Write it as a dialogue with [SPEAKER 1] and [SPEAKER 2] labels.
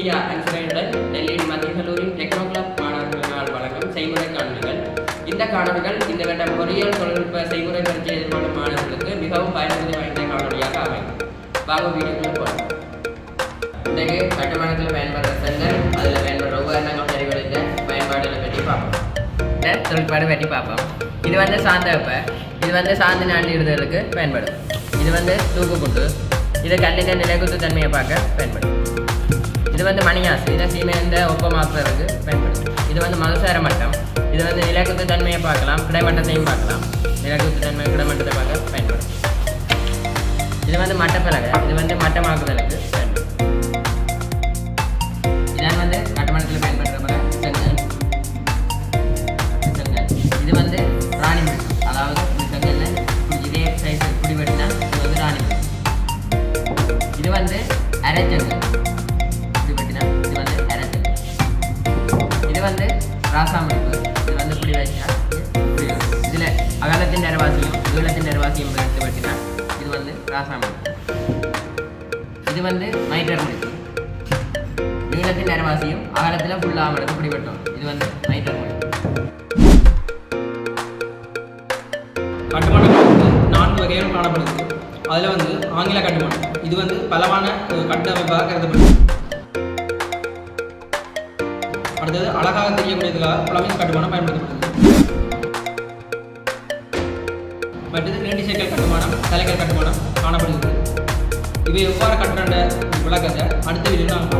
[SPEAKER 1] Media அன்சுரையுடன் Delhi மத்திய கல்லூரி techno club மாணவர்களால் வழங்கும் செய்முறை காணொலிகள். இந்த காணொலிகள் இந்த கட்ட பொறியியல் தொழில்நுட்ப செய்முறை பரீட்சை எதிர்கொள்ளும் மாணவர்களுக்கு மிகவும் பயனுள்ள வாய்ந்த காணொலியாக அமையும். வாங்க வீடியோக்குள்ள போகலாம். இன்றைக்கு கட்டுமானத்தில் பயன்படுற செங்கல், அதில் பயன்படுற உபகரணங்கள் தெரிவித்த பயன்பாடுகளை பற்றி பார்ப்போம். தொழிற்பாடு பற்றி பார்ப்போம். இது சாந்த வெப்ப, இது சாந்து நாளிடுதலுக்கு பயன்படும். இது தூக்கு குண்டு, இது கல்லின் நிலைக்குத்து தன்மையை பார்க்க பயன்படும். இது மணியாசு, இதை சீமெந்த ஒப்பமாக்குறதுக்கு பயன்படும். இது மதுசார மட்டம், இது நிலைக்குத்து தன்மையை பார்க்கலாம், கிடைமட்டத்தையும் பார்க்கலாம். நிலைக்குத்து தன்மை கிடைமட்டத்தை பார்க்க பயன்படும். இது மட்டப்பலகை, இது மட்டமாக்குதலுக்கு பயன்படும். இதான் கட்டுமானத்தில் பயன்படுற பல செங்கல். இது ராணி மிளகு, அதாவது செங்கல்ல இதே சைஸ் இப்படி வெட்டினா இது ராணி மிளகு. இது அரைச்செங்கல், இப்படி வெட்டினா இது அரைச்செங்கல். இது ராசாமணிப்பு, இது இப்படி வச்சா இதில் அகலத்தின் நிறவாசியும் நீளத்தின் நிறவாசியும் எடுத்து வெட்டினா இது ராசாமணிப்பு. இது மைட்டர் முடிப்பு, நீளத்தின் நிறவாசியும் அகலத்தில் ஃபுல்லாக இப்படி வெட்டும். இது மைட்டர் முடிப்பு.
[SPEAKER 2] கட்டுமானங்கள் 4 வகைகள் காணப்படுது. அதில் ஆங்கில கட்டுமானம், இது பலவான கட்டமைப்பாக கருதப்படுது. அடுத்தது அழகாக தெரியக்கூடியதுக்காக புலமிஸ் கட்டுமானம் பயன்படுத்தப்படுது. மற்றது நீண்டிசைக்கல் கட்டுமானம், தலைக்கல் கட்டுமானம் காணப்படுகிறது. இவை எவ்வாறு கட்டுற விளக்கத்தை அடுத்த வீடியோவில் நாம்